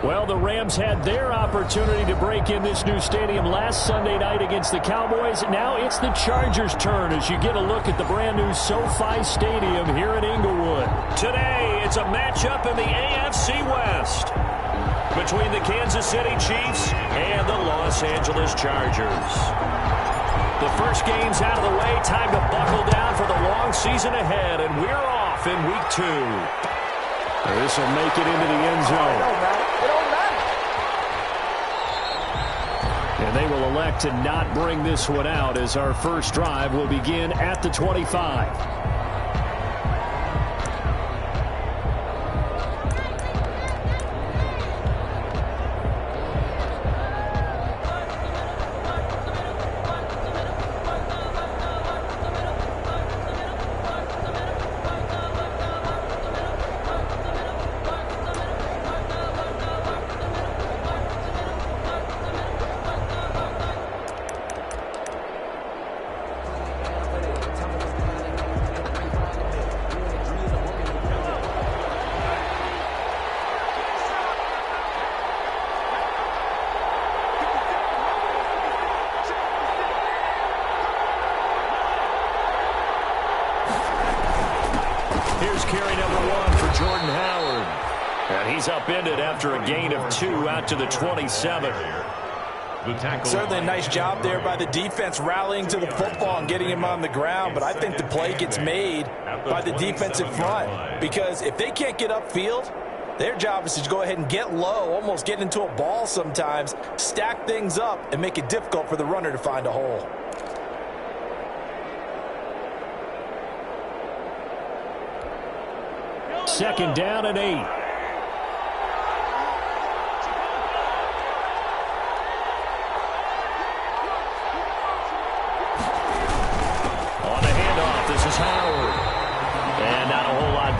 Well, the Rams had their opportunity to break in this new stadium last Sunday night against the Cowboys. Now it's the Chargers' turn as you get a look at the brand-new SoFi Stadium here in Inglewood. Today, it's a matchup in the AFC West between the Kansas City Chiefs and the Los Angeles Chargers. The first game's out of the way. Time to buckle down for the long season ahead, and we're off in Week 2. This will make it into the end zone. And they will elect to not bring this one out as our first drive will begin at the 25. Upended after a gain of 2 out to the 27. Certainly a nice job there by the defense rallying to the football and getting him on the ground, but I think the play gets made by the defensive front because if they can't get upfield, their job is to go ahead and get low, almost get into a ball sometimes, stack things up, and make it difficult for the runner to find a hole. Second down and 8.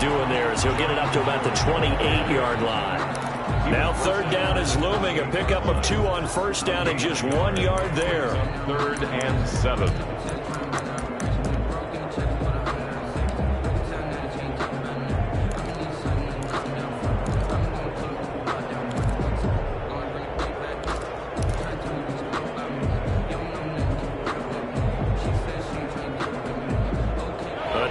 Doing there as he'll get it up to about the 28-yard line. Now third down is looming. A pickup of 2 on first down and just 1 yard there. 3rd and 7.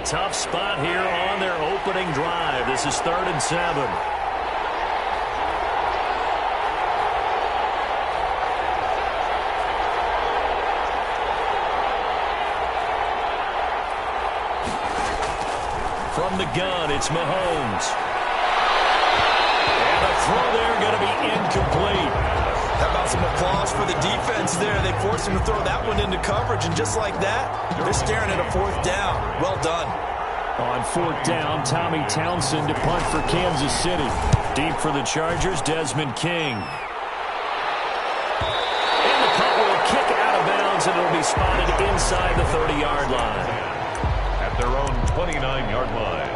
Tough spot here on their opening drive. This is 3rd and 7. From the gun, it's Mahomes. And a throw there going to be incomplete. How about some applause for the defense there? They forced him to throw that one into coverage, and just like that, they're staring at a 4th down. Well done. On 4th down, Tommy Townsend to punt for Kansas City. Deep for the Chargers, Desmond King. And the punt will kick out of bounds, and it'll be spotted inside the 30-yard line. At their own 29-yard line.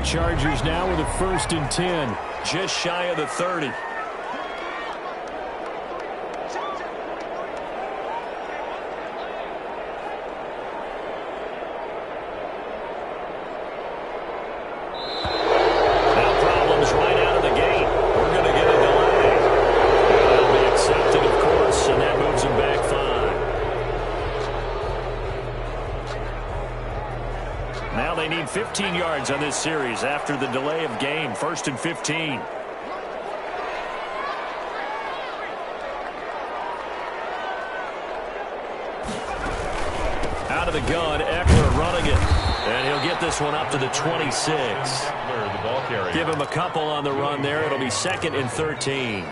Chargers now with a 1st and 10, just shy of the 30. Now problems right out of the gate. We're going to get a delay. That'll be accepted, of course, and that moves him back 5. Now they need 15 yards on this series after the delay of game. 1st and 15. Out of the gun, Eckler running it. And he'll get this one up to the 26. Give him a couple on the run there. It'll be 2nd and 13.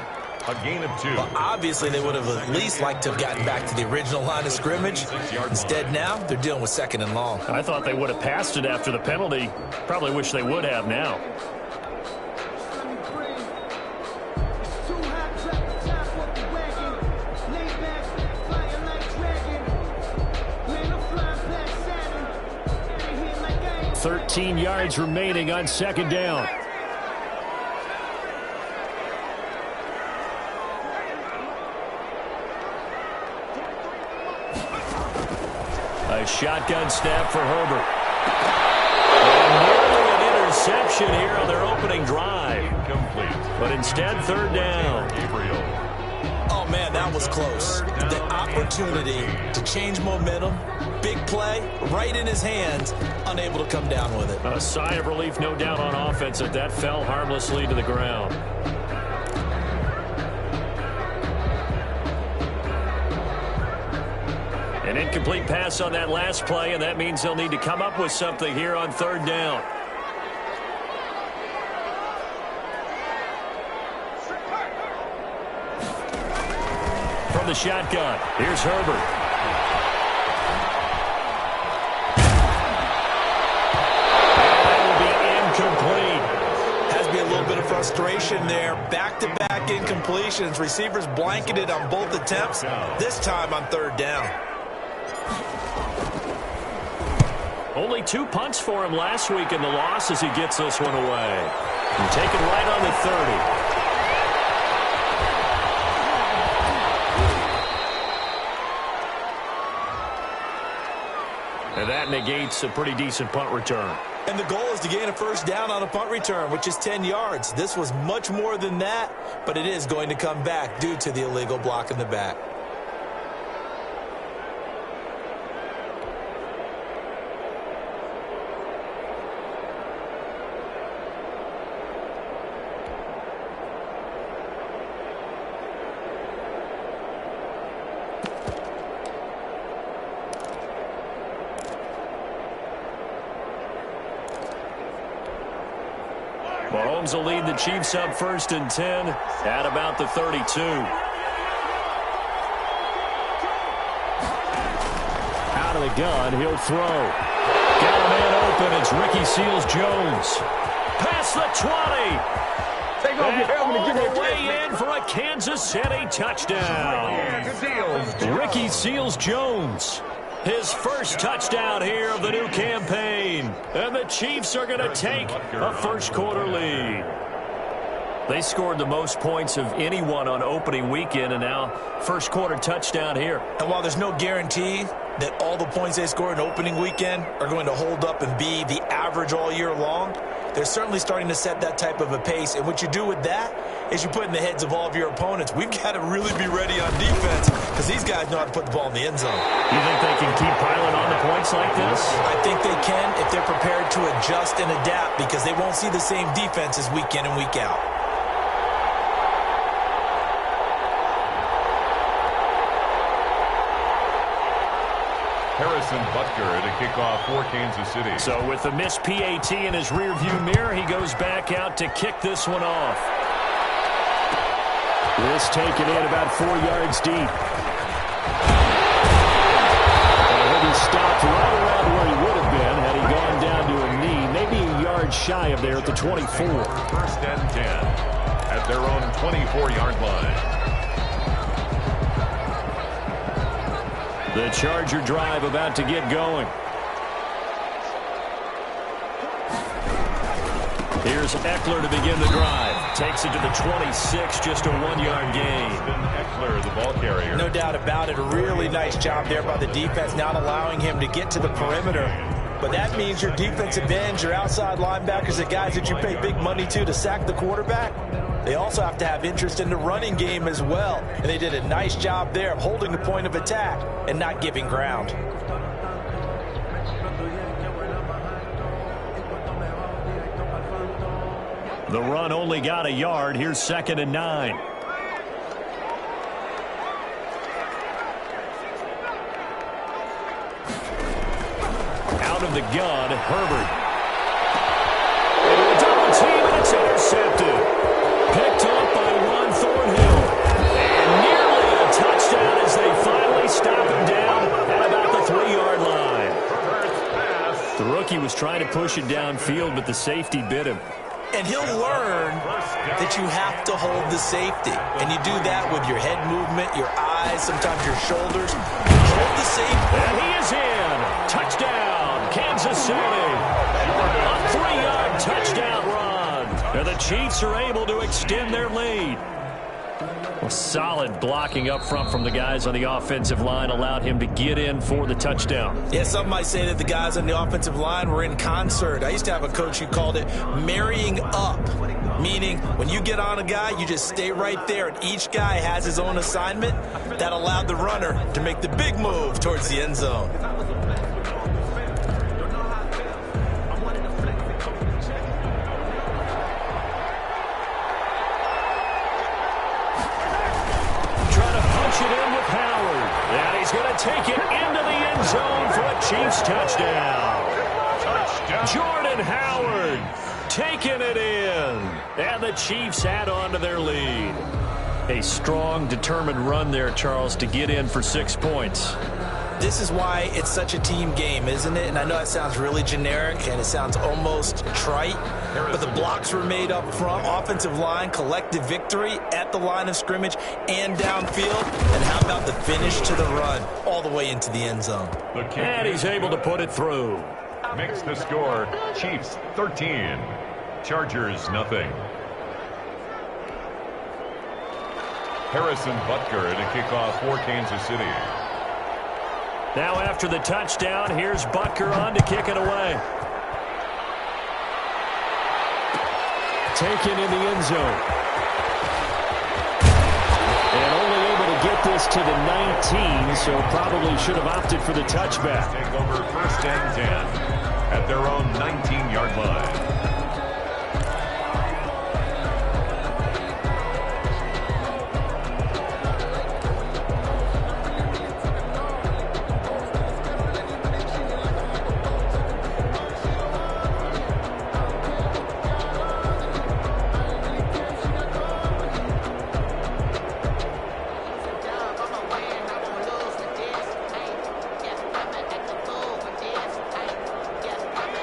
A gain of 2. Well, obviously, they would have at least liked to have gotten back to the original line of scrimmage. Instead, now they're dealing with 2nd and long. I thought they would have passed it after the penalty. Probably wish they would have now. 13 yards remaining on second down. A shotgun snap for Herbert. And nearly an interception here on their opening drive. Incomplete. But instead, third down. Oh, man, that was close. The opportunity to change momentum, big play, right in his hands, unable to come down with it. A sigh of relief, no doubt, on offense that fell harmlessly to the ground. An incomplete pass on that last play, and that means they'll need to come up with something here on third down. From the shotgun, here's Herbert. That will be incomplete. Has to be a little bit of frustration there. Back-to-back incompletions. Receivers blanketed on both attempts, this time on third down. Only 2 punts for him last week in the loss as he gets this one away. And taken right on the 30. And that negates a pretty decent punt return. And the goal is to gain a first down on a punt return, which is 10 yards. This was much more than that, but it is going to come back due to the illegal block in the back. Mahomes will lead the Chiefs up 1st and 10 at about the 32. Out of the gun, he'll throw. Got a man open. It's Ricky Seals-Jones. Past the 20. Take off your helmet and give me a way in for a Kansas City touchdown. Ricky Seals-Jones. His first touchdown here of the new campaign. And the Chiefs are going to take a first-quarter lead. They scored the most points of anyone on opening weekend, and now first-quarter touchdown here. And while there's no guarantee that all the points they score in opening weekend are going to hold up and be the average all year long, they're certainly starting to set that type of a pace. And what you do with that is you put in the heads of all of your opponents, we've got to really be ready on defense because these guys know how to put the ball in the end zone. You think they can keep piling on the points like this? I think they can if they're prepared to adjust and adapt because they won't see the same defenses week in and week out. Harrison Butker to kick off for Kansas City. So with the missed PAT in his rearview mirror, he goes back out to kick this one off. This taken in about 4 yards deep. And he'll be stopped right around where he would have been had he gone down to a knee, maybe a yard shy of there at the 24. 1st and 10 at their own 24-yard line. The Charger drive about to get going. Here's Eckler to begin the drive. Takes it to the 26, just a 1-yard gain. Eckler, the ball carrier. No doubt about it. A really nice job there by the defense, not allowing him to get to the perimeter. But that means your defensive ends, your outside linebackers, the guys that you pay big money to sack the quarterback, they also have to have interest in the running game as well. And they did a nice job there of holding the point of attack and not giving ground. The run only got a yard. Here's 2nd and 9. Out of the gun, Herbert. Into a double team, and it's intercepted. Picked up by Juan Thornhill. And nearly a touchdown as they finally stop him down at about the 3-yard line. The rookie was trying to push it downfield, but the safety bit him. And he'll learn that you have to hold the safety. And you do that with your head movement, your eyes, sometimes your shoulders. Hold the safety. And he is in. Touchdown, Kansas City. Chiefs are able to extend their lead. Well, solid blocking up front from the guys on the offensive line allowed him to get in for the touchdown. Yeah, some might say that the guys on the offensive line were in concert. I used to have a coach who called it marrying up, meaning when you get on a guy, you just stay right there, and each guy has his own assignment. That allowed the runner to make the big move towards the end zone. Take it into the end zone for a Chiefs touchdown. Jordan Howard taking it in. And the Chiefs add on to their lead. A strong, determined run there, Charles, to get in for 6 points. This is why it's such a team game, isn't it? And I know it sounds really generic and it sounds almost trite, but the blocks were made up front, offensive line, collective victory at the line of scrimmage and downfield. And how about the finish to the run all the way into the end zone? And he's able to put it through. Makes the score Chiefs 13, Chargers nothing. Harrison Butker to kick off for Kansas City. Now after the touchdown, here's Butker on to kick it away. Taken in the end zone. And only able to get this to the 19, so probably should have opted for the touchback. Take over 1st and 10 at their own 19-yard line.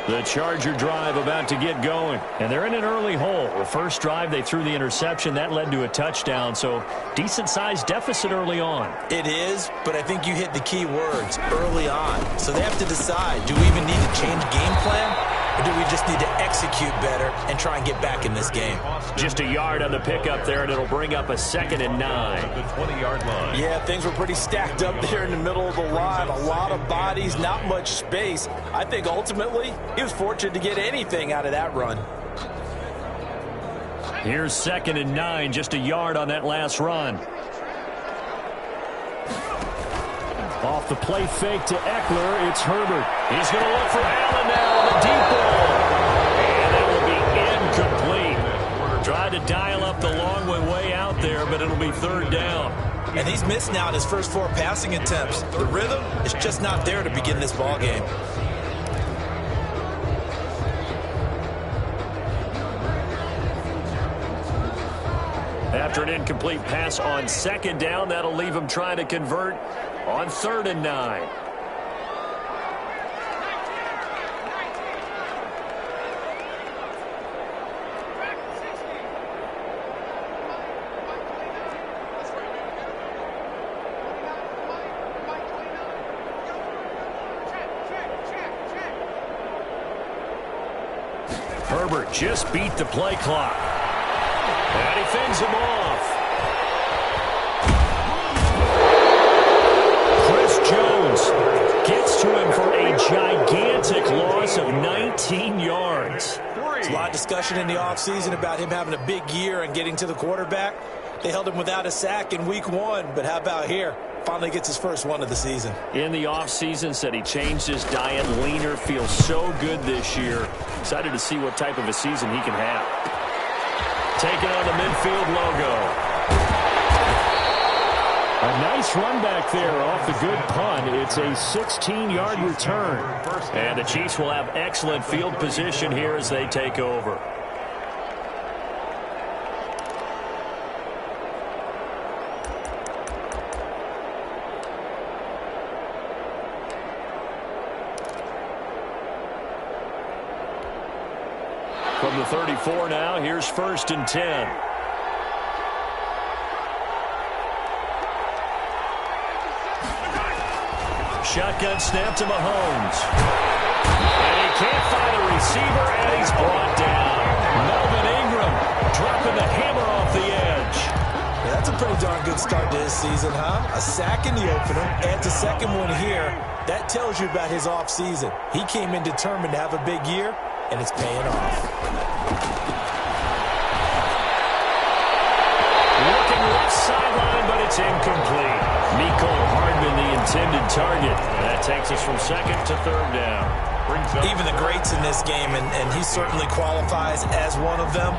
The Charger drive about to get going, and they're in an early hole. The first drive, they threw the interception. That led to a touchdown, so decent-sized deficit early on. It is, but I think you hit the key words, early on. So they have to decide, do we even need to change game plan, or do we just need to execute better and try and get back in this game? Just a yard on the pickup there, and it'll bring up a 2nd and 9. The 20-yard line. Yeah, things were pretty stacked up there in the middle of the line. A lot of bodies, not much space. I think ultimately he was fortunate to get anything out of that run. Here's 2nd and 9, just a yard on that last run. Off the play fake to Eckler, it's Herbert. He's going to look for Allen now on the deep ball. And that will be incomplete. Tried to dial up the long way out there, but it'll be 3rd down. And he's missed now in his first 4 passing attempts. The rhythm is just not there to begin this ball game. After an incomplete pass on 2nd down, that'll leave him trying to convert on 3rd and 9. Herbert just beat the play clock. And he fends him off. Chris Jones gets to him for a gigantic loss of 19 yards. There's a lot of discussion in the offseason about him having a big year and getting to the quarterback. They held him without a sack in week 1, but how about here? Finally gets his first one of the season. In the offseason, said he changed his diet, leaner, feels so good this year. Excited to see what type of a season he can have. Taking on the midfield logo. A nice run back there off the good punt. It's a 16-yard return. And the Chiefs will have excellent field position here as they take over. From the 34 now, here's 1st and 10. Shotgun snap to Mahomes. And he can't find a receiver, and he's brought down. Melvin Ingram season, huh? A sack in the opener, adds a second one here. That tells you about his offseason. He came in determined to have a big year, and it's paying off. Looking left sideline, but it's incomplete. Nicole Hardman, the intended target. And that takes us from second to third down. Even the greats in this game, and he certainly qualifies as one of them,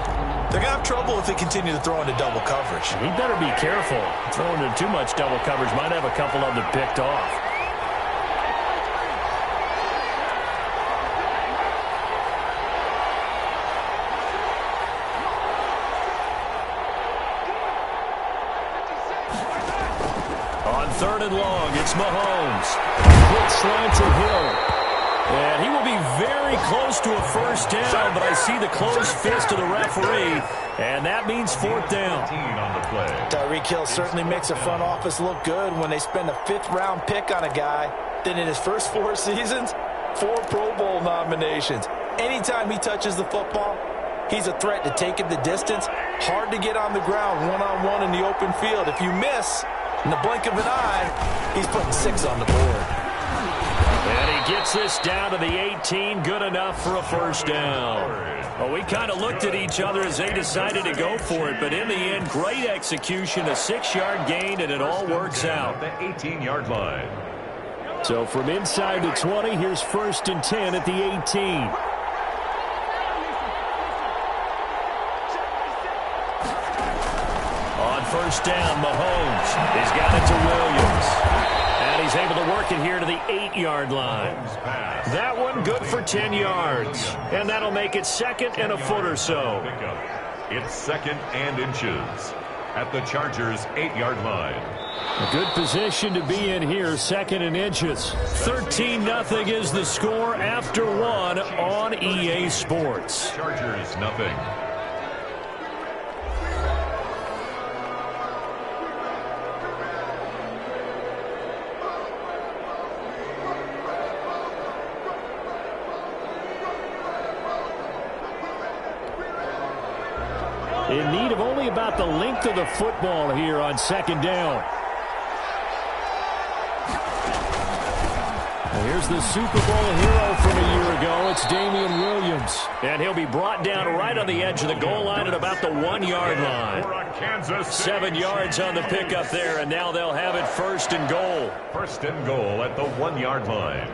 they're going to have trouble if they continue to throw into double coverage. He better be careful. Throwing into too much double coverage might have a couple of them picked off. On third and long, it's Mahomes. Quick slant to Hill. And he will be very close to a first down, but I see the closed fist of the referee, and that means fourth down. Tyreek Hill certainly makes a front office look good when they spend a fifth-round pick on a guy. Then in his first 4 seasons, 4 Pro Bowl nominations. Anytime he touches the football, he's a threat to take him the distance. Hard to get on the ground one-on-one in the open field. If you miss, in the blink of an eye, he's putting 6 on the board. And he gets this down to the 18, good enough for a first down. Well, we kind of looked at each other as they decided to go for it, but in the end, great execution, a 6-yard gain, and it all works out. The 18-yard line. So from inside the 20, here's first and 10 at the 18. On first down, Mahomes. He's got it to Williams. And he's able to work it here to the 8-yard line. That one good for 10 yards. And that'll make it second and a foot or so. It's second and inches at the Chargers' 8-yard line. A good position to be in here, second and inches. 13-0 is the score after 1 on EA Sports. Chargers nothing. In need of only about the length of the football here on second down. And here's the Super Bowl hero from a year ago. It's Damian Williams. And he'll be brought down right on the edge of the goal line at about the 1-yard line. 7 yards on the pickup there, and now they'll have it first and goal. First and goal at the 1-yard line.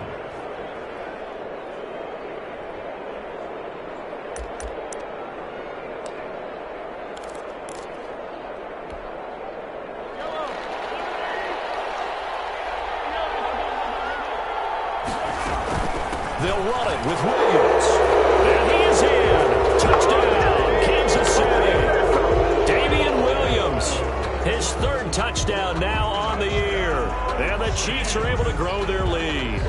They'll run it with Williams. And he is in. Touchdown, Kansas City. Damian Williams, his 3rd touchdown now on the year. And the Chiefs are able to grow their lead.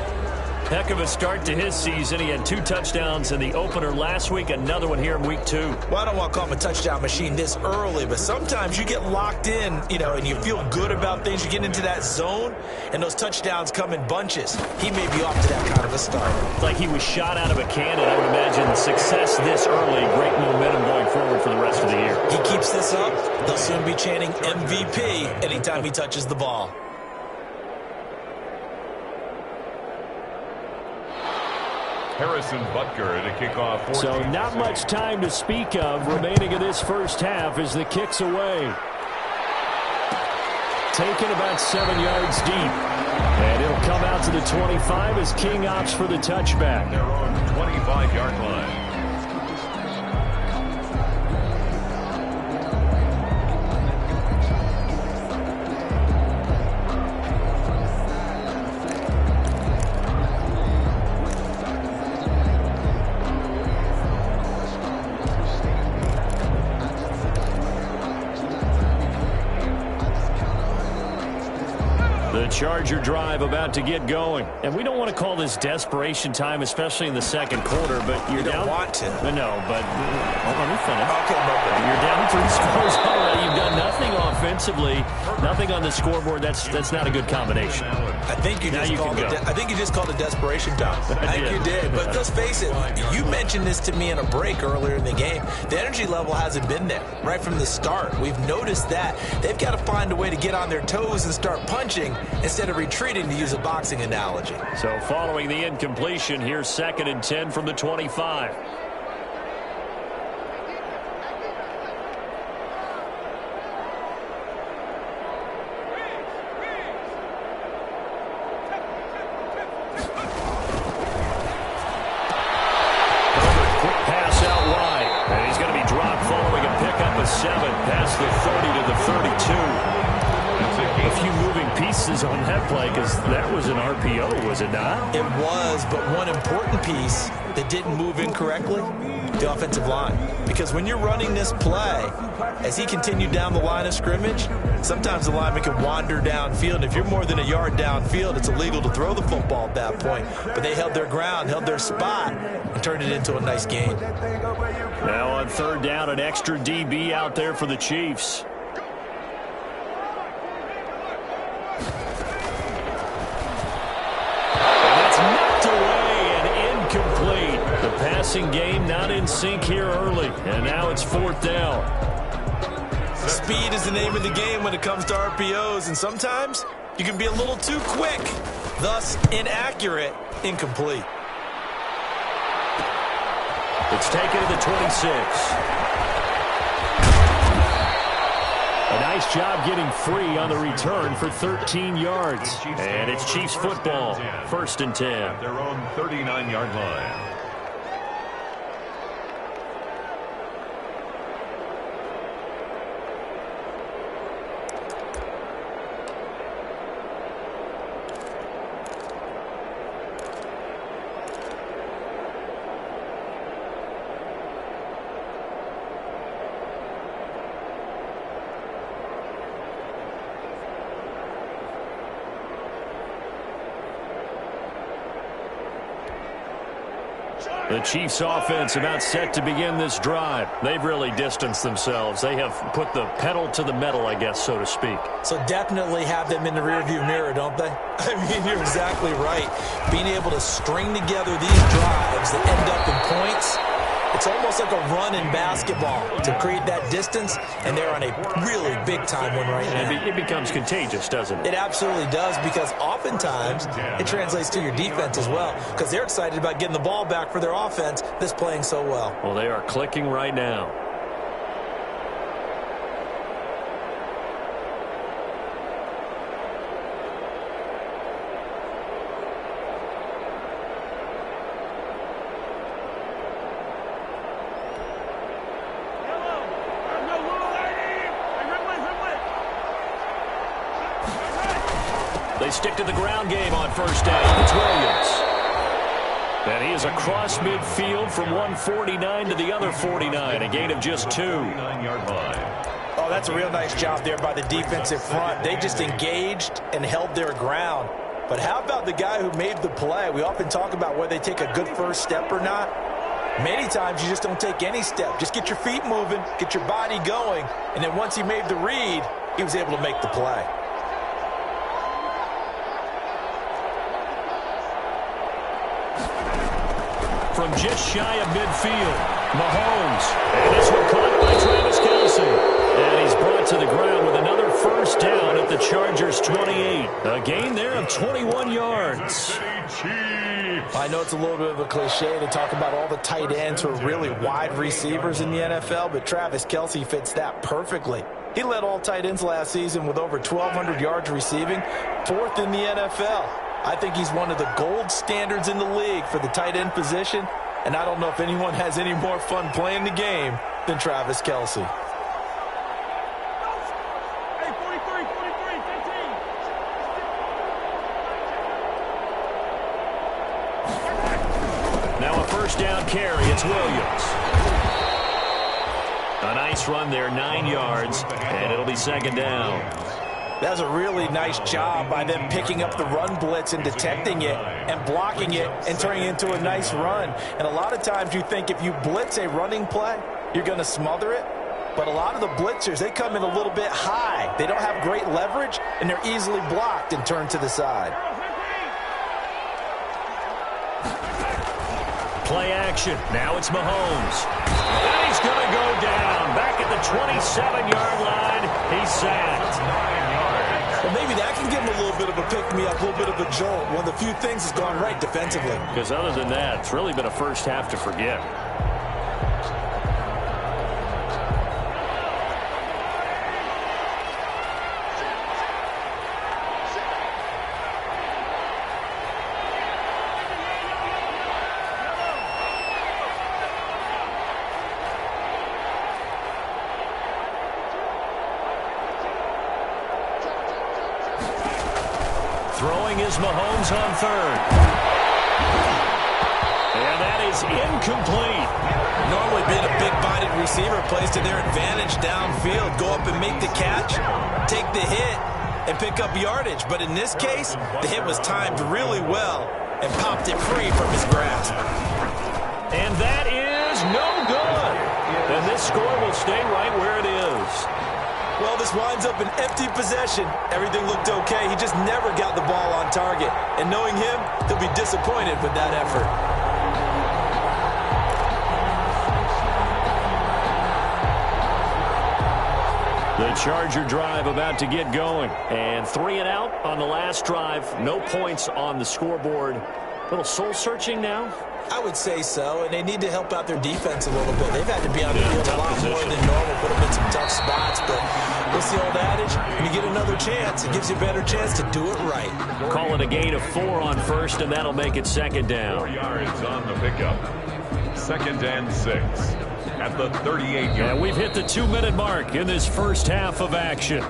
Heck of a start to his season. He had 2 touchdowns in the opener last week, another one here in week 2. Well, I don't want to call him a touchdown machine this early, but sometimes you get locked in, and you feel good about things. You get into that zone, and those touchdowns come in bunches. He may be off to that kind of a start. It's like he was shot out of a cannon. I would imagine success this early, great momentum going forward for the rest of the year. He keeps this up, they'll soon be chanting MVP anytime he touches the ball. Harrison Butker to kick off. So not much time to speak of remaining in this first half as the kick's away. Taken about 7 yards deep. And it'll come out to the 25 as King opts for the touchback. Their own 25-yard line. Charger drive about to get going. And we don't want to call this desperation time, especially in the second quarter, but you're down. You don't want to. No, but let me finish. Okay, no. You're down 3 scores already. You've done nothing offensively, nothing on the scoreboard. That's not a good combination. I think you just called it desperation time. I think you did. But let's face it, you mentioned this to me in a break earlier in the game. The energy level hasn't been there right from the start. We've noticed that. They've got to find a way to get on their toes and start punching instead of retreating, to use a boxing analogy. So following the incompletion, here's 2nd and 10 from the 25. Past the 30 to the 32. A few moving pieces on that play, because that was an RPO, was it not? It was, but one important piece that didn't move incorrectly, the offensive line. Because when you're running this play, as he continued down the line of scrimmage, sometimes the lineman can wander downfield. And if you're more than a yard downfield, it's illegal to throw the football at that point. But they held their ground, held their spot, and turned it into a nice game. Now on 3rd down, an extra DB out there for the Chiefs. And that's knocked away and incomplete. The passing game not in sync here early. And now it's 4th down. Speed is the name of the game when it comes to RPOs. And sometimes you can be a little too quick, thus inaccurate, incomplete. It's taken to the 26. A nice job getting free on the return for 13 yards. And it's Chiefs football, 1st and 10. At their own 39-yard line. The Chiefs offense about set to begin this drive. They've really distanced themselves. They have put the pedal to the metal, I guess, so to speak. So definitely have them in the rearview mirror, don't they? I mean, you're exactly right. Being able to string together these drives that end up in points, it's almost like a run in basketball to create that distance, and they're on a really big-time one right now. And it becomes contagious, doesn't it? It absolutely does, because oftentimes it translates to your defense as well, because they're excited about getting the ball back for their offense that's playing so well. Well, they are clicking right now. They stick to the ground game on 1st down. It's Williams. And he is across midfield from 149 to the other 49. A gain of just 2. 39-yard line. Oh, that's a real nice job there by the defensive front. They just engaged and held their ground. But how about the guy who made the play? We often talk about whether they take a good first step or not. Many times you just don't take any step. Just get your feet moving, get your body going, and then once he made the read, he was able to make the play. From just shy of midfield, Mahomes. And this one caught by Travis Kelce. And he's brought to the ground with another 1st down at the Chargers' 28. A gain there of 21 yards. I know it's a little bit of a cliche to talk about all the tight ends who are really wide receivers in the NFL, but Travis Kelce fits that perfectly. He led all tight ends last season with over 1,200 yards receiving, 4th in the NFL. I think he's one of the gold standards in the league for the tight end position, and I don't know if anyone has any more fun playing the game than Travis Kelce. Now a 1st down carry. It's Williams. A nice run there, 9 yards, and it'll be 2nd down. That was a really nice job by them picking up the run blitz and detecting it and blocking it and turning it into a nice run. And a lot of times you think if you blitz a running play, you're going to smother it. But a lot of the blitzers, they come in a little bit high. They don't have great leverage, and they're easily blocked and turned to the side. Play action. Now it's Mahomes. And he's going to go down. Back at the 27-yard line. He's sacked. Well, maybe that can give him a little bit of a pick-me-up, a little bit of a jolt. One of the few things that's gone right defensively. Because other than that, it's really been a first half to forget. Throwing is Mahomes on third. And that is incomplete. Normally being a big-bodied receiver plays to their advantage downfield. Go up and make the catch, take the hit, and pick up yardage. But in this case, the hit was timed really well and popped it free from his grasp. And that is no good. And this score will stay right where it is. Well, this winds up an empty possession. Everything looked okay. He just never got the ball on target. And knowing him, he'll be disappointed with that effort. The Charger drive about to get going. And 3 and out on the last drive. No points on the scoreboard. A little soul-searching now. I would say so, and they need to help out their defense a little bit. They've had to be on the field a lot more than normal, put them in some tough spots. But what's the old adage? When you get another chance, it gives you a better chance to do it right. Call it a gain of 4 on first, and that'll make it second down. 4 yards on the pickup. 2nd and 6 at the 38-yard line. And we've hit the 2-minute mark in this first half of action.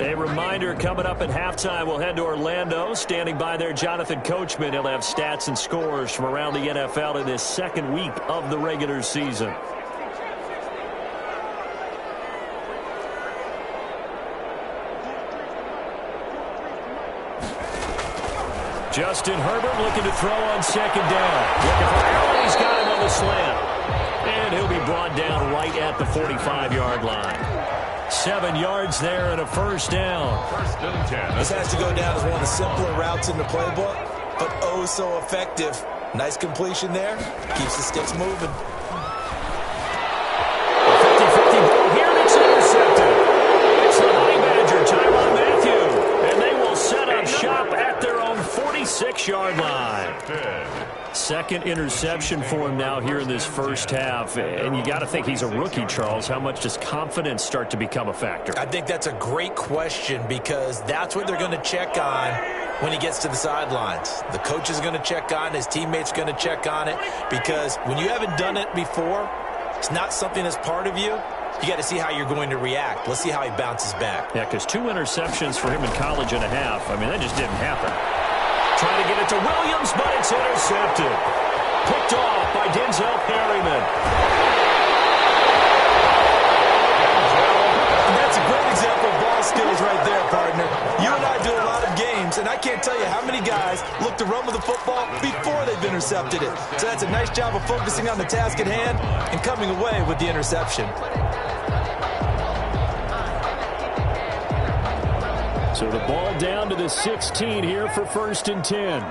A reminder, coming up at halftime, we'll head to Orlando. Standing by there, Jonathan Coachman. He'll have stats and scores from around the NFL in this second week of the regular season. Justin Herbert looking to throw on second down. Looking for Allen. He's got him on the slant. And he'll be brought down right at the 45-yard line. 7 yards there and a first down. 1st and 10. This has to go down as one of the simpler routes in the playbook, but oh so effective. Nice completion there. Keeps the sticks moving. 50-50 ball here, and it's intercepted. It's the Honey Badger, Tyrann Mathieu. And they will set up shop at their own 46-yard line. Second interception for him now here in this first half. And you got to think he's a rookie, Charles. How much does confidence start to become a factor? I think that's a great question because that's what they're going to check on when he gets to the sidelines. The coach is going to check on it. His teammates going to check on it because when you haven't done it before, it's not something that's part of you. You got to see how you're going to react. Let's see how he bounces back. Yeah, because 2 interceptions for him in college and a half. I mean, that just didn't happen. Trying to get it to Williams, but it's intercepted. Picked off by Denzel Perryman. And that's a great example of ball skills right there, partner. You and I do a lot of games, and I can't tell you how many guys look to run with the football before they've intercepted it. So that's a nice job of focusing on the task at hand and coming away with the interception. So the ball down to the 16 here for 1st and 10.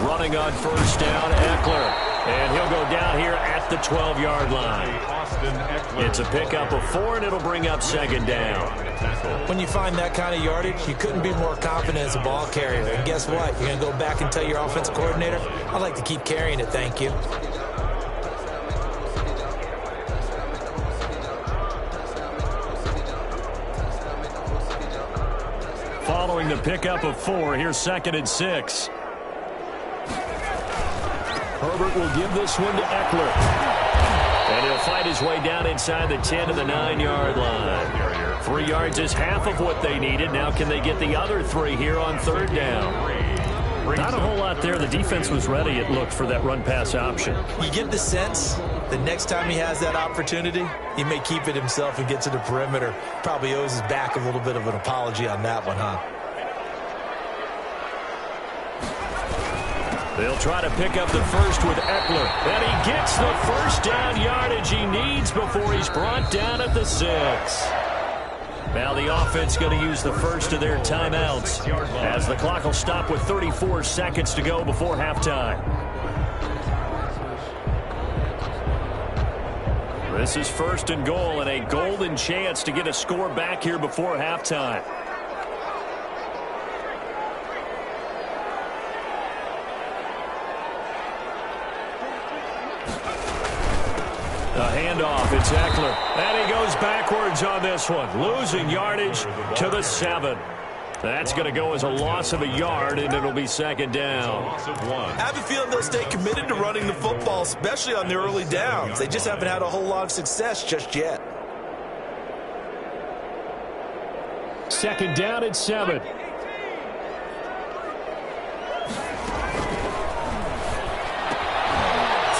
Running on first down, Eckler. And he'll go down here at the 12-yard line. It's a pickup of 4, and it'll bring up second down. When you find that kind of yardage, you couldn't be more confident as a ball carrier. And guess what? You're going to go back and tell your offensive coordinator, I'd like to keep carrying it, thank you. Following the pickup of 4, here's 2nd and 6. Herbert will give this one to Eckler. And he'll find his way down inside the 10 to the 9-yard line. 3 yards is half of what they needed. Now can they get the other 3 here on 3rd down? Not a whole lot there. The defense was ready, it looked, for that run-pass option. You get the sense the next time he has that opportunity, he may keep it himself and get to the perimeter. Probably owes his back a little bit of an apology on that one, huh? They'll try to pick up the first with Eckler. And he gets the first down yardage he needs before he's brought down at the 6. Now the offense going to use the first of their timeouts as the clock will stop with 34 seconds to go before halftime. This is 1st and goal and a golden chance to get a score back here before halftime. A handoff, it's Eckler, and he goes backwards on this one, losing yardage to the 7. That's going to go as a loss of a yard, and it'll be 2nd down. I have a feeling they'll stay committed to running the football, especially on the early downs. They just haven't had a whole lot of success just yet. 2nd down at 7.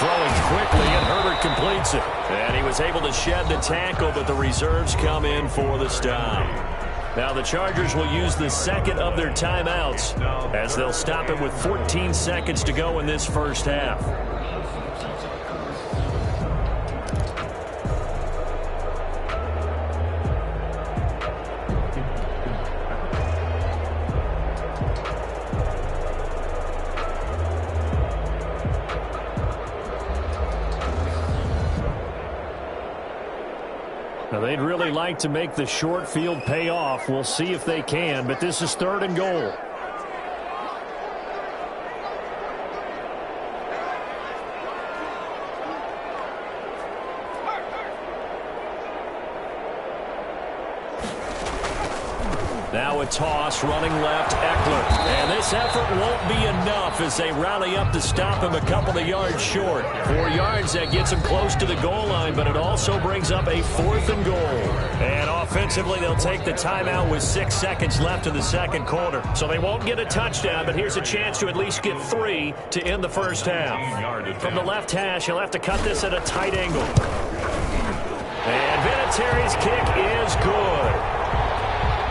Throwing quickly, and Herbert completes it. And he was able to shed the tackle, but the reserves come in for the stop. Now the Chargers will use the 2nd of their timeouts as they'll stop it with 14 seconds to go in this first half. Now, they'd really like to make the short field pay off. We'll see if they can, but this is 3rd and goal. Now a toss, running left, Eckler. And this effort won't be enough as they rally up to stop him a couple of yards short. 4 yards, that gets him close to the goal line, but it also brings up a 4th and goal. And offensively, they'll take the timeout with 6 seconds left in the 2nd quarter. So they won't get a touchdown, but here's a chance to at least get 3 to end the first half. From the left hash, he'll have to cut this at a tight angle. And Vinatieri's kick is good.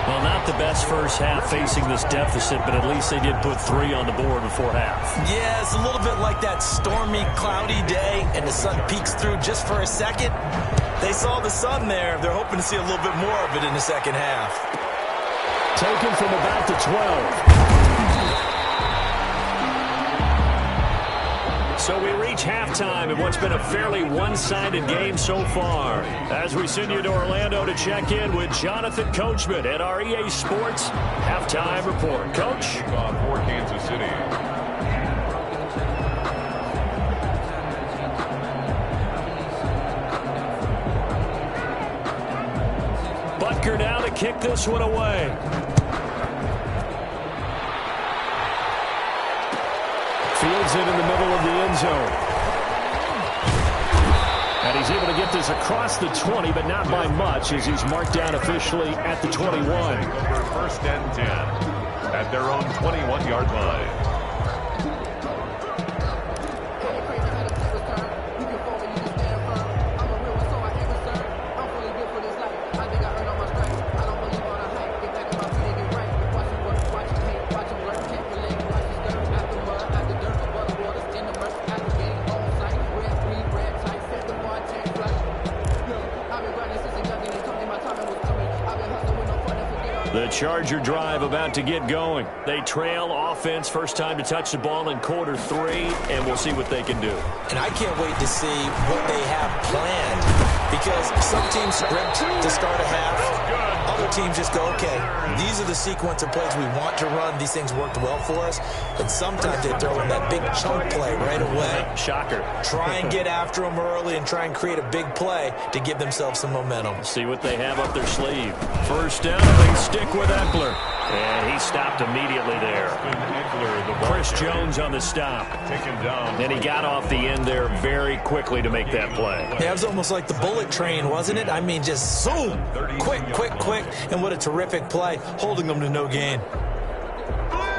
Well, not the best first half facing this deficit, but at least they did put 3 on the board before half. Yeah, it's a little bit like that stormy, cloudy day, and the sun peeks through just for a second. They saw the sun there. They're hoping to see a little bit more of it in the 2nd half. Taken from about the 12. So we reach halftime in what's been a fairly one-sided game so far. As we send you to Orlando to check in with Jonathan Coachman at our EA Sports Halftime Report. Coach? For Kansas City. Butker now to kick this one away. Fields it in the middle of the end zone. And he's able to get this across the 20, but not by much as he's marked down officially at the 21. 1st and 10 at their own 21-yard line. The Charger drive about to get going. They trail offense, first time to touch the ball in quarter 3, and we'll see what they can do. And I can't wait to see what they have planned, because some teams script to start a half other teams just go, okay, these are the sequence of plays we want to run. These things worked well for us. And sometimes they throw in that big chunk play right away. Shocker. Try and get after them early and try and create a big play to give themselves some momentum. See what they have up their sleeve. First down, they stick with Eckler. And he stopped immediately there. Chris Jones on the stop. And he got off the end there very quickly to make that play. Yeah, it was almost like the bullet train, wasn't it? I mean, just zoom. Quick, quick, quick. And what a terrific play, holding them to no gain.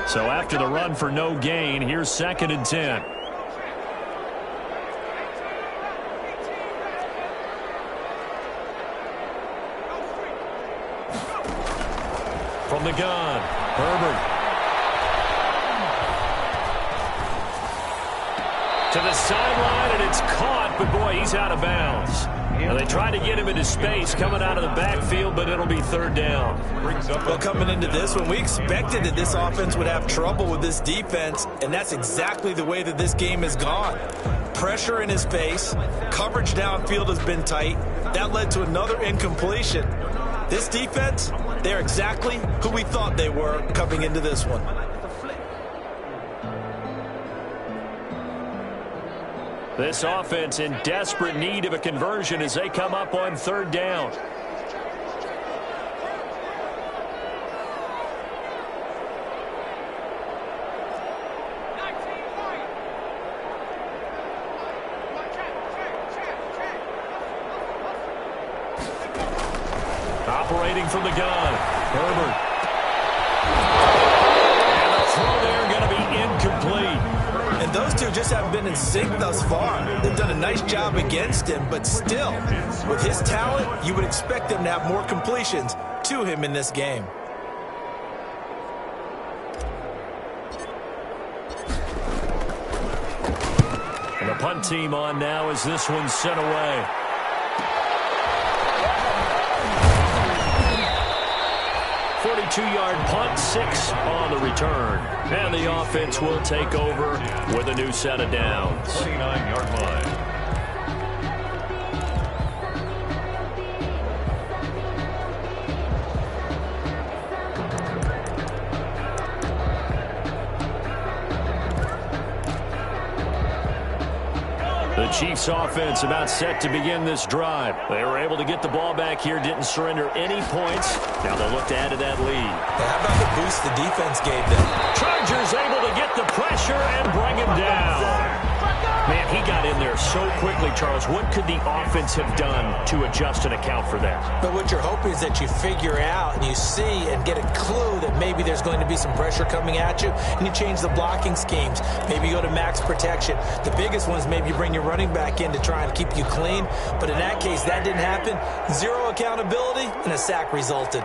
So after the run for no gain, here's 2nd and 10. From the gun, Herbert. To the sideline, and it's caught, but boy, he's out of bounds. Now they try to get him into space coming out of the backfield, but it'll be 3rd down. Well, coming into this one, we expected that this offense would have trouble with this defense, and that's exactly the way that this game has gone. Pressure in his face, coverage downfield has been tight. That led to another incompletion. This defense, they're exactly who we thought they were coming into this one. This offense in desperate need of a conversion as they come up on 3rd down. Operating from the gun, Herbert. And the throw there going to be incomplete. And those two just haven't been in sync thus far. They've done a nice job against him, but still, with his talent, you would expect them to have more completions to him in this game. And the punt team on now as this one's sent away. Two-yard punt, 6 on the return. And the offense will take over with a new set of downs. 29-yard line. The Chiefs offense about set to begin this drive. They were able to get the ball back here, didn't surrender any points. Now they'll look to add to that lead. How about the boost the defense gave them? Chargers able to get the pressure and bring him down. Man, he got in there so quickly, Charles. What could the offense have done to adjust and account for that? But what you're hoping is that you figure out and you see and get a clue that maybe there's going to be some pressure coming at you, and you change the blocking schemes. Maybe you go to max protection. The biggest one is maybe you bring your running back in to try and keep you clean. But in that case, that didn't happen. Zero accountability, and a sack resulted.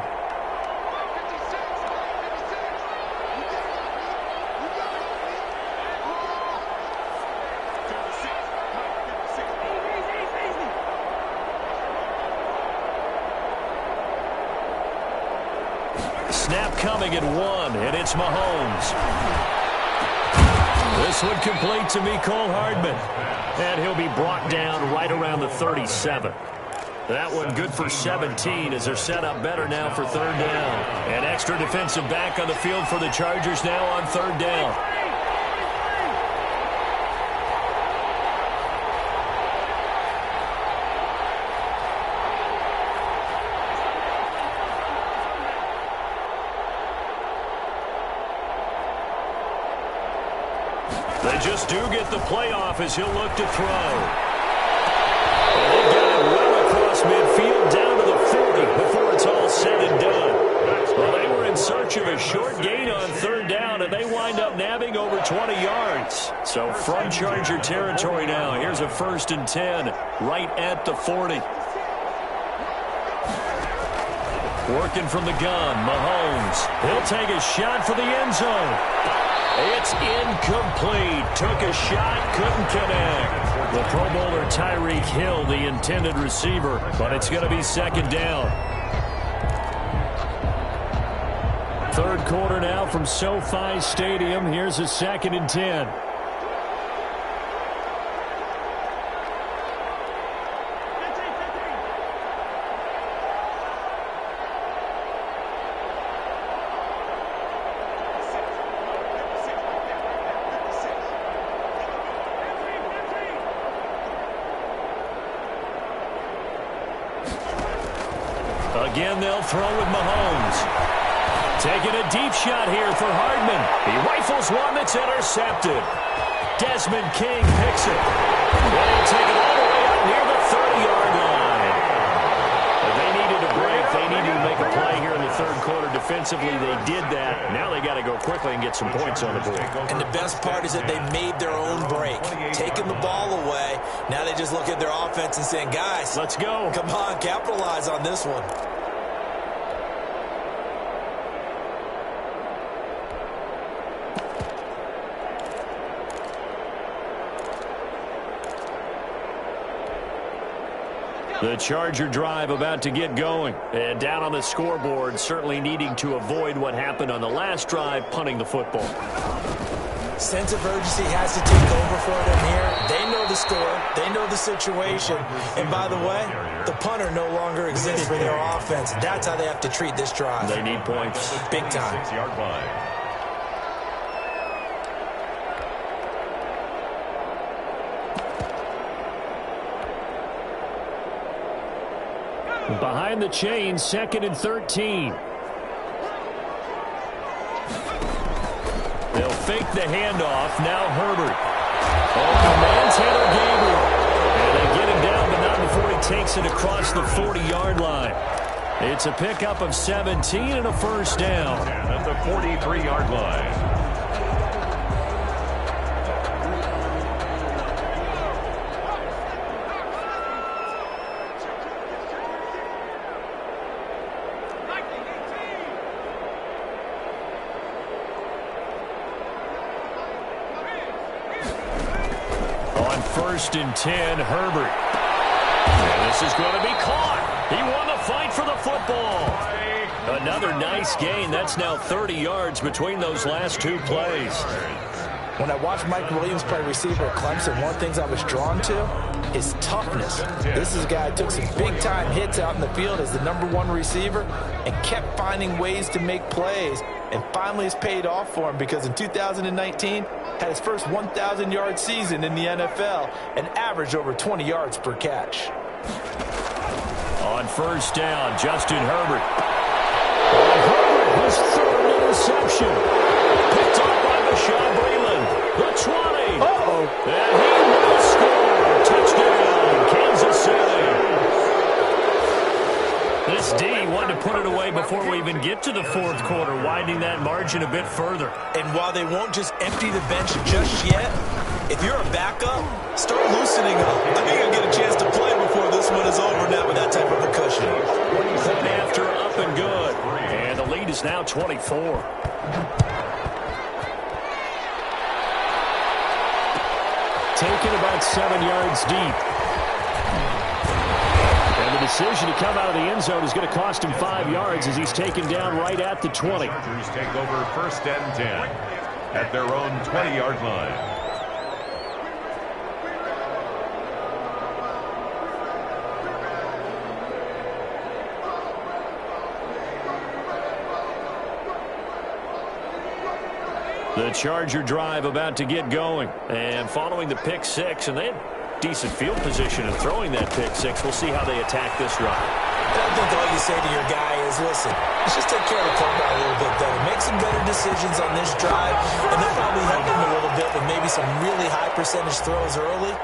Snap coming at 1, and it's Mahomes. This one complete to Mecole Hardman. And he'll be brought down right around the 37. That one good for 17 as they're set up better now for 3rd down. An extra defensive back on the field for the Chargers now on 3rd down. They just do get the playoff as he'll look to throw. And they got it well across midfield down to the 40 before it's all said and done. Well, they were in search of a short gain on 3rd down, and they wind up nabbing over 20 yards. So from Charger territory now, here's a 1st and 10 right at the 40. Working from the gun, Mahomes. He'll take a shot for the end zone. It's incomplete. Took a shot, couldn't connect. The Pro Bowler Tyreek Hill, the intended receiver, but it's going to be 2nd down. 3rd quarter now from SoFi Stadium. Here's a 2nd and 10. Again, they'll throw with Mahomes. Taking a deep shot here for Hardman. He rifles one that's intercepted. Desmond King picks it. And he'll take it all the way out near the 30-yard line. If they needed a break, they needed to make a play here in the third quarter. Defensively, they did that. Now they got to go quickly and get some points on the board. And the best part is that they made their own break. Taking the ball away. Now they just look at their offense and saying, guys, let's go. Come on, capitalize on this one. The Charger drive about to get going. And down on the scoreboard, certainly needing to avoid what happened on the last drive, punting the football. Sense of urgency has to take over for them here. They know the score. They know the situation. And by the way, the punter no longer exists for their offense. That's how they have to treat this drive. They need points. Big time. 6-yard line. Behind the chains, 2nd and 13. They'll fake the handoff. Now Herbert. Oh, the man's Gabriel. And they get him down, but not before he takes it across the 40-yard line. It's a pickup of 17 and a first down. At the 43-yard line. On 1st and 10, Herbert. And this is going to be caught. He won the fight for the football. Another nice gain. That's now 30 yards between those last two plays. When I watched Mike Williams play receiver at Clemson, one of the things I was drawn to is toughness. This is a guy who took some big-time hits out in the field as the #1 receiver and kept finding ways to make plays. And finally it's paid off for him because in 2019, had his first 1,000-yard season in the NFL and averaged over 20 yards per catch. On 1st down, Justin Herbert. And Herbert, his 3rd interception. Picked off by Bashaud Breeland. The 20. And he will score. Touchdown, Kansas City. This D wanted to put it away before we even get to the 4th quarter, widening that margin a bit further. And while they won't just empty the bench just yet, if you're a backup, start loosening up. I think you'll get a chance to play before this one is over now with that type of a cushion. Point after, up and good. And the lead is now 24. Taken about 7 yards deep. And the decision to come out of the end zone is going to cost him 5 yards as he's taken down right at the 20. Chargers take over 1st and 10 at their own 20-yard line. The Charger drive about to get going. And following the pick six, and they had decent field position in throwing that pick six. We'll see how they attack this drive. I think all you say to your guy is, listen, let's just take care of the football a little bit better. Make some better decisions on this drive, and they'll probably help him a little bit with maybe some really high percentage throws early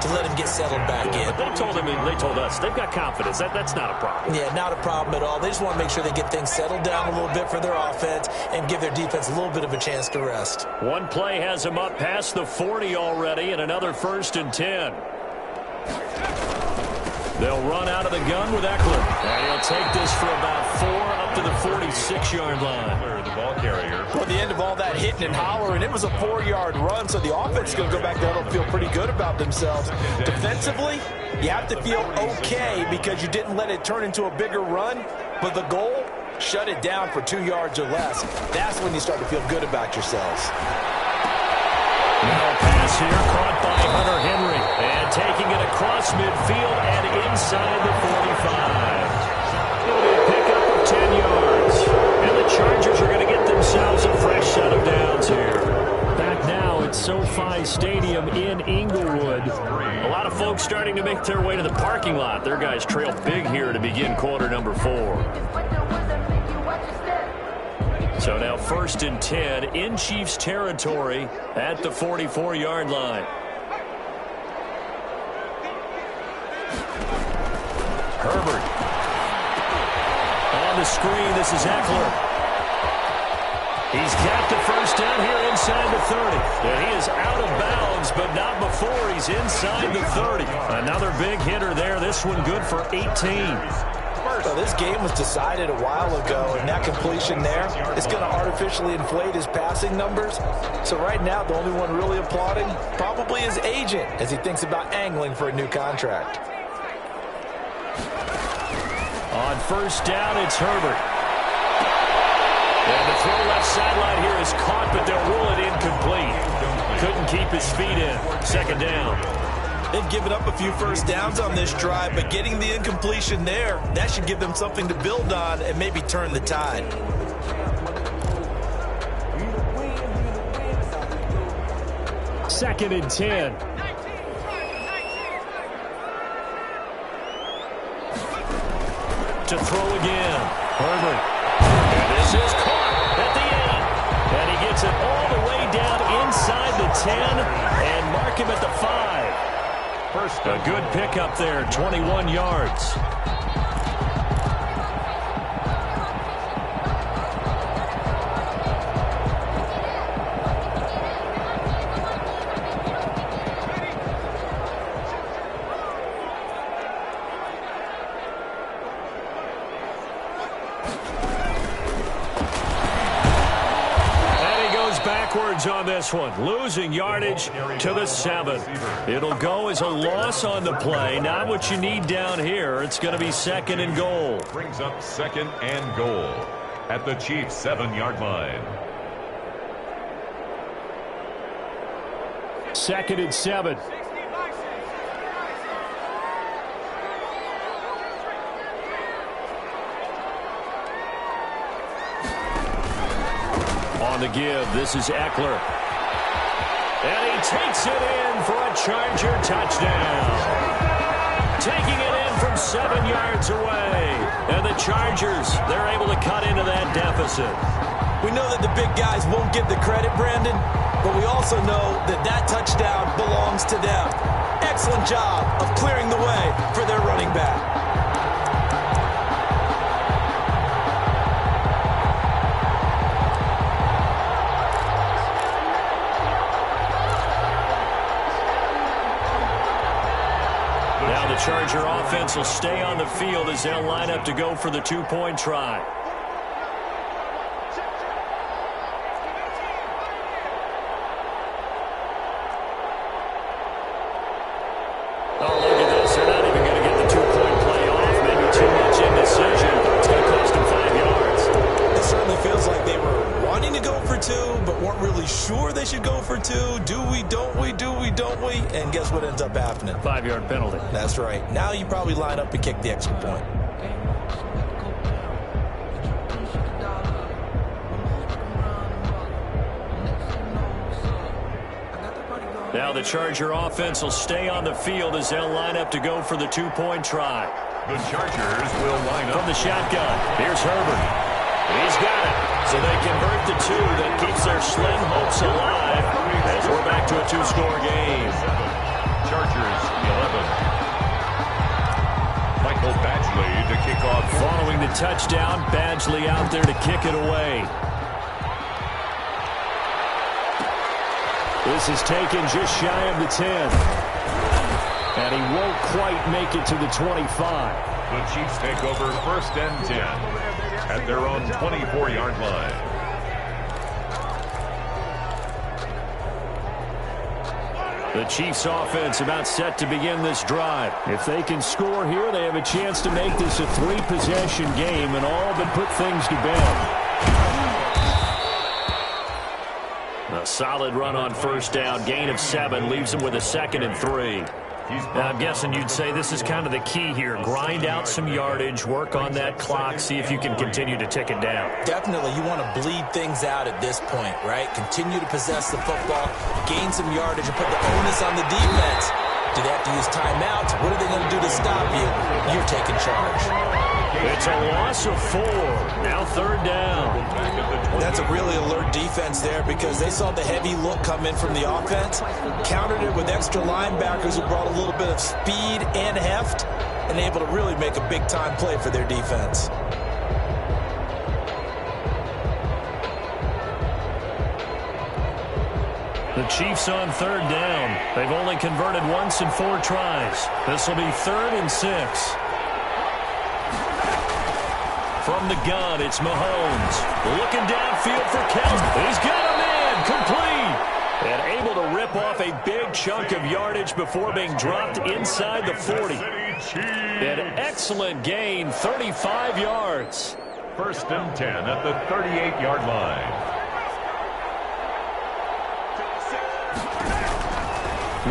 to let him get settled back in. But they told us they've got confidence. That's not a problem. Yeah, not a problem at all. They just want to make sure they get things settled down a little bit for their offense and give their defense a little bit of a chance to rest. One play has them up past the 40 already, and another 1st and 10. They'll run out of the gun with Eckler. And he'll take this for about 4 up to the 46-yard line. The ball carrier. Well, the end of all that hitting and hollering, it was a 4-yard run, so the offense is going to go back there and feel pretty good about themselves. Defensively, you have to feel okay because you didn't let it turn into a bigger run, but the goal, shut it down for 2 yards or less. That's when you start to feel good about yourselves. Now pass here, caught by Hunter Henry. And taking it across midfield and inside the 45. It'll be a pickup of 10 yards. And the Chargers are going to get themselves a fresh set of downs here. Back now, it's SoFi Stadium in Inglewood. A lot of folks starting to make their way to the parking lot. Their guys trail big here to begin quarter number 4. So now 1st and 10 in Chiefs territory at the 44-yard line. Herbert. On the screen, this is Eckler. He's got the first down here inside the 30. And he is out of bounds, but not before he's inside the 30. Another big hitter there. This one good for 18. So this game was decided a while ago, and that completion there is going to artificially inflate his passing numbers. So right now, the only one really applauding probably his agent as he thinks about angling for a new contract. On 1st down, it's Herbert. And the throw left sideline here is caught, but they'll rule it incomplete. Couldn't keep his feet in. 2nd down. They've given up a few first downs on this drive, but getting the incompletion there, that should give them something to build on and maybe turn the tide. Second and 10. To throw again. Herbert. And this is caught at the end. And he gets it all the way down inside the 10 and mark him at the 5. A good pickup there, 21 yards. On this one, losing yardage to the 7. It'll go as a loss on the play. Not what you need down here. It's going to be 2nd and goal. Brings up 2nd and goal at the Chiefs' 7-yard line. 2nd and 7. On the give, this is Eckler. And he takes it in for a Charger touchdown. Taking it in from 7 yards away. And the Chargers, they're able to cut into that deficit. We know that the big guys won't give the credit, Brandon, but we also know that that touchdown belongs to them. Excellent job of clearing the way for their running back. Charger offense will stay on the field as they'll line up to go for the 2-point try. Oh, look at this. They're not even going to get the 2-point play off. Maybe too much indecision. It's going to cost them 5 yards. It certainly feels like they were wanting to go for 2, but weren't really sure they should go for 2. Do we, don't we, do we, don't we? And guess what ends up happening? 5-yard penalty. That's right. Now you probably line up and kick the extra point. Now the Charger offense will stay on the field as they'll line up to go for the 2-point try. The Chargers will line up. From the shotgun, here's Herbert. He's got it. So they convert the 2 that keeps their slim hopes alive as we're back to a 2-score game. Chargers 11. Michael Badgley to kick off. Following the touchdown, Badgley out there to kick it away. This is taken just shy of the 10. And he won't quite make it to the 25. The Chiefs take over 1st and 10 at their own 24-yard line. The Chiefs offense about set to begin this drive. If they can score here, they have a chance to make this a 3-possession game and all but put things to bed. A solid run on 1st down. Gain of 7 leaves them with a 2nd and 3. I'm guessing you'd say this is kind of the key here. Grind out some yardage, work on that clock, see if you can continue to tick it down. Definitely. You want to bleed things out at this point, right? Continue to possess the football, gain some yardage, and put the onus on the defense. Do they have to use timeouts? What are they going to do to stop you? You're taking charge. It's a loss of 4. Now 3rd down. That's a really alert defense there because they saw the heavy look come in from the offense, countered it with extra linebackers who brought a little bit of speed and heft, and able to really make a big-time play for their defense. The Chiefs on 3rd down. They've only converted once in 4 tries. This will be 3rd and 6. From the gun, it's Mahomes. Looking downfield for Kelce. He's got a man complete. And able to rip off a big chunk of yardage before being dropped inside the 40. An excellent gain, 35 yards. 1st and 10 at the 38-yard line.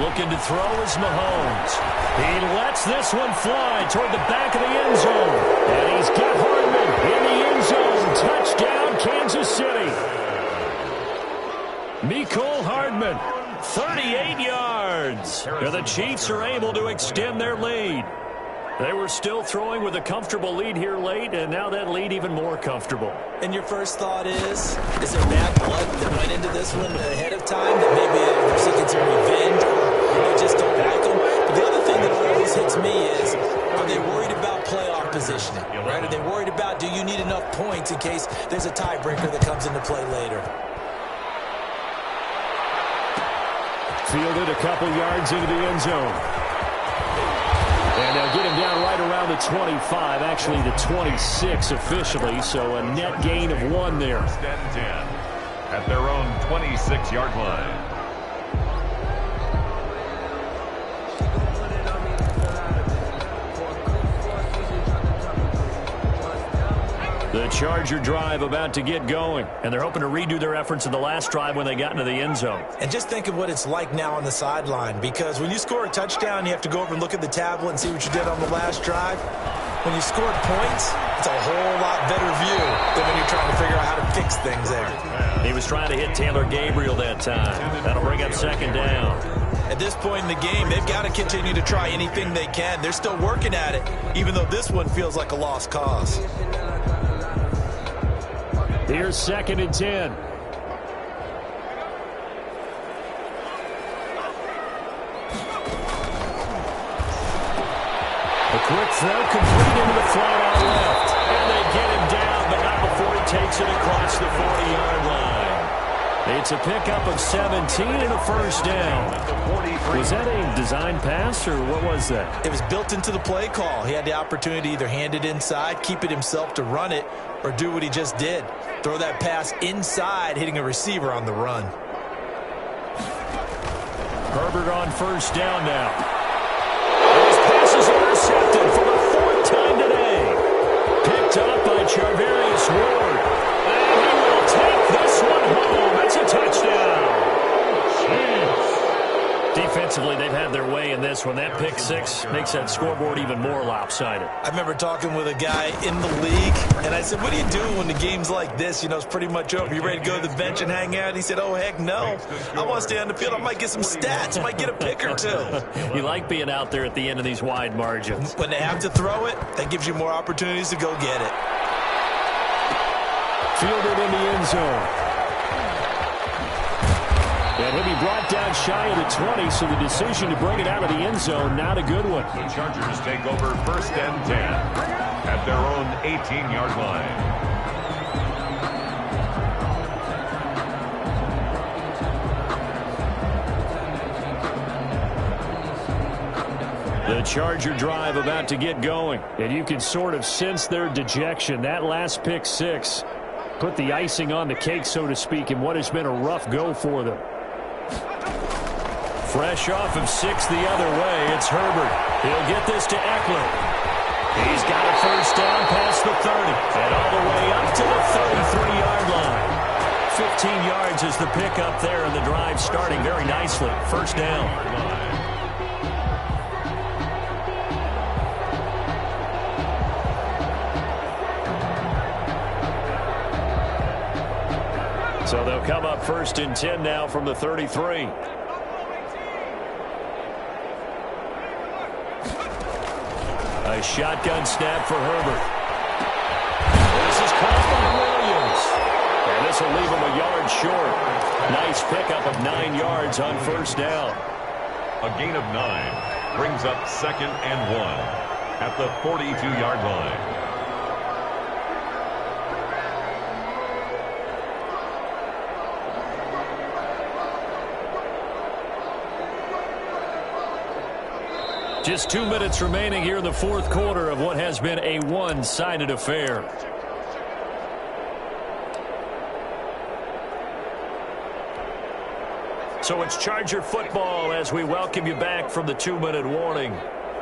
Looking to throw is Mahomes. He lets this one fly toward the back of the end zone. And he's got Hardman in the end zone. Touchdown, Kansas City. Mecole Hardman, 38 yards. And the Chiefs are able to extend their lead. They were still throwing with a comfortable lead here late, and now that lead even more comfortable. And your first thought is there bad blood that went into this one ahead of time, that maybe they're seeking some revenge, or they just don't like them? But the other thing that always hits me is, are they worried about playoff positioning, right? Are they worried about, do you need enough points in case there's a tiebreaker that comes into play later? Fielded a couple yards into the end zone. And they'll get him down right around the 25, actually the 26 officially, so a net gain of 1 there. 1st and 10 at their own 26-yard line. The Charger drive about to get going, and they're hoping to redo their efforts in the last drive when they got into the end zone. And just think of what it's like now on the sideline, because when you score a touchdown, you have to go over and look at the tablet and see what you did on the last drive. When you scored points, it's a whole lot better view than when you're trying to figure out how to fix things there. He was trying to hit Taylor Gabriel that time. That'll bring up 2nd down. At this point in the game, they've got to continue to try anything they can. They're still working at it, even though this one feels like a lost cause. Here's 2nd and 10. A quick throw complete into the flat out left. And they get him down, but not before he takes it across the 40-yard line. It's a pickup of 17 and a 1st down. Was that a design pass, or what was that? It was built into the play call. He had the opportunity to either hand it inside, keep it himself to run it, or do what he just did. Throw that pass inside, hitting a receiver on the run. Herbert on 1st down now. His pass is intercepted for the 4th time today. Picked up by Charvarius Ward. And he will take this one home. It's a touchdown. Defensively, they've had their way in this one. That pick 6 makes that scoreboard even more lopsided. I remember talking with a guy in the league, and I said, what do you do when the game's like this? You know, it's pretty much over. You ready to go to the bench and hang out? And he said, oh, heck no. I want to stay on the field. I might get some stats. I might get a pick or 2. You like being out there at the end of these wide margins. When they have to throw it, that gives you more opportunities to go get it. Fielded in the end zone. And he'll be brought down shy of the 20, so the decision to bring it out of the end zone, not a good one. The Chargers take over 1st and 10 at their own 18-yard line. The Charger drive about to get going, and you can sort of sense their dejection. That last pick 6 put the icing on the cake, so to speak, in what has been a rough go for them. Fresh off of 6 the other way, it's Herbert. He'll get this to Eckler. He's got a 1st down past the 30, and all the way up to the 33-yard line. 15 yards is the pickup there, and the drive starting very nicely. 1st down. So they'll come up 1st and 10 now from the 33. A shotgun snap for Herbert. This is caught by Williams. And this will leave him a yard short. Nice pickup of 9 yards on 1st down. A gain of 9 brings up 2nd and 1 at the 42-yard line. Just 2 minutes remaining here in the 4th quarter of what has been a one-sided affair. So it's Charger football as we welcome you back from the 2-minute warning.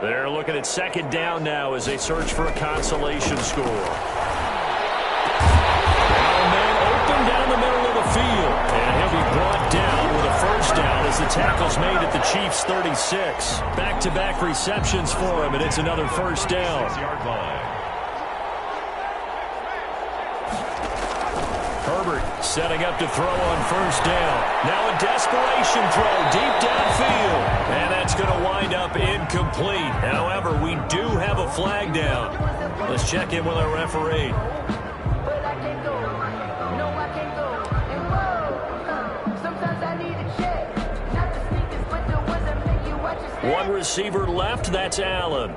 They're looking at 2nd down now as they search for a consolation score. Man open down the middle of the field. And he'll be brought down with a 1st down as the tackle's made at the Chiefs' 36. Back-to-back receptions for him, and it's another 1st down. Herbert setting up to throw on 1st down. Now a desperation throw deep downfield. And that's going to wind up incomplete. However, we do have a flag down. Let's check in with our referee. One receiver left, that's Allen.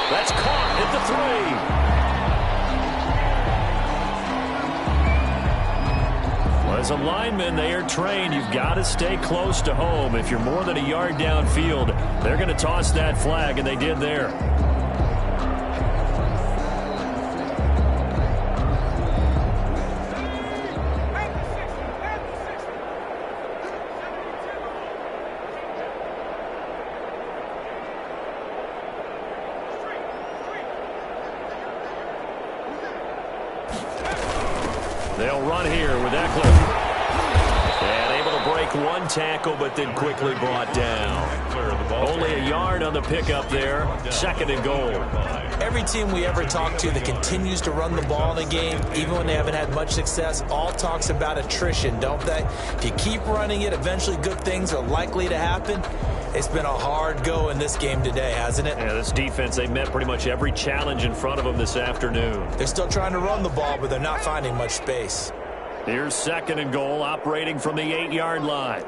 That's caught at the 3. Well, as a lineman, they are trained. You've got to stay close to home. If you're more than a yard downfield, they're going to toss that flag, and they did there. They'll run here with Eckler. And able to break one tackle, but then quickly brought down. Only a yard on the pickup there. 2nd and goal. Every team we ever talk to that continues to run the ball in a game, even when they haven't had much success, all talks about attrition, don't they? If you keep running it, eventually good things are likely to happen. It's been a hard go in this game today, hasn't it? Yeah, this defense, they met pretty much every challenge in front of them this afternoon. They're still trying to run the ball, but they're not finding much space. Here's 2nd and goal, operating from the 8-yard line.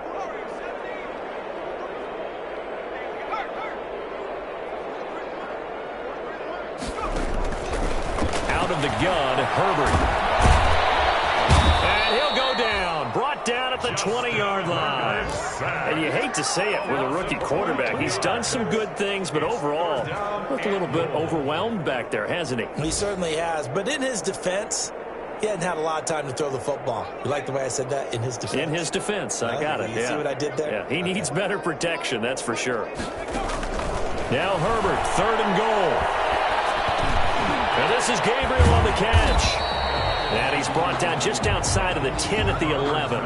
Out of the gun, Herbert. And he'll go down. Brought down at the 20-yard line. And you hate to say it with a rookie quarterback. He's done some good things, but overall, looked a little bit overwhelmed back there, hasn't he? He certainly has. But in his defense, he hadn't had a lot of time to throw the football. You like the way I said that? In his defense? In his defense. I got it. You see what I did there? Yeah, he needs better protection, that's for sure. Now Herbert, 3rd and goal. And this is Gabriel on the catch. And he's brought down just outside of the 10 at the 11.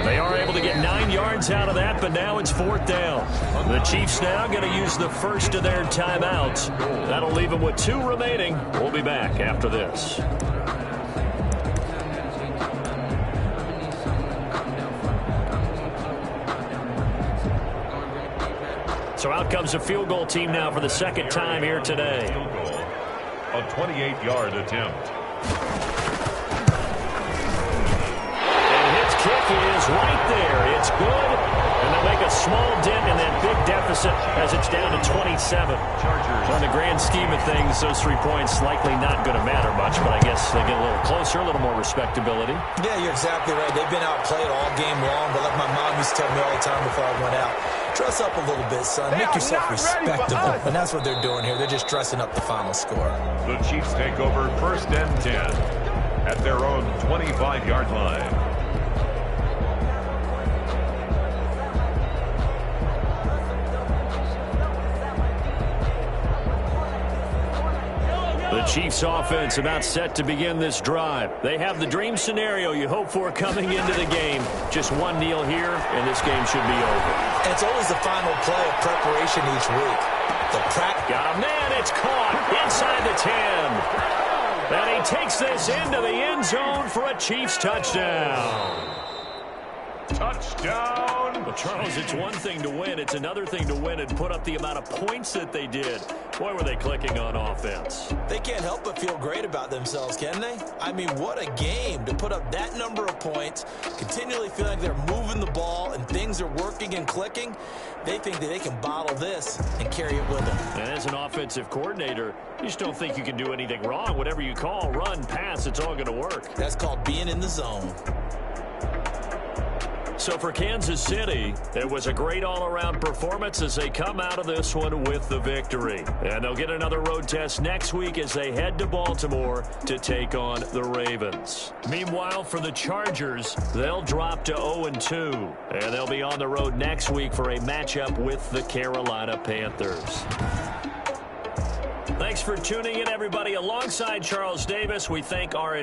They are able to get 9 yards out of that, but now it's 4th down. The Chiefs now going to use the first of their timeouts. That'll leave them with 2 remaining. We'll be back after this. So out comes a field goal team now for the 2nd time here today. A 28-yard attempt. Kick is right there. It's good. And they'll make a small dent in that big deficit as it's down to 27. On the grand scheme of things, those 3 points likely not going to matter much, but I guess they get a little closer, a little more respectability. Yeah, you're exactly right. They've been outplayed all game long, but like my mom used to tell me all the time before I went out, dress up a little bit, son. Make yourself respectable. And that's what they're doing here. They're just dressing up the final score. The Chiefs take over 1st and 10 at their own 25-yard line. The The Chiefs offense about set to begin this drive. They have the dream scenario you hope for coming into the game. Just one kneel here, and this game should be over. And it's always the final play of preparation each week. Got a man, it's caught inside the 10. And he takes this into the end zone for a Chiefs touchdown. Touchdown. Well, Charles, it's one thing to win. It's another thing to win and put up the amount of points that they did. Boy, were they clicking on offense. They can't help but feel great about themselves, can they? I mean, what a game to put up that number of points, continually feel like they're moving the ball and things are working and clicking. They think that they can bottle this and carry it with them. And as an offensive coordinator, you just don't think you can do anything wrong. Whatever you call, run, pass, it's all going to work. That's called being in the zone. So for Kansas City, it was a great all-around performance as they come out of this one with the victory. And they'll get another road test next week as they head to Baltimore to take on the Ravens. Meanwhile, for the Chargers, they'll drop to 0-2. And they'll be on the road next week for a matchup with the Carolina Panthers. Thanks for tuning in, everybody. Alongside Charles Davis, we thank our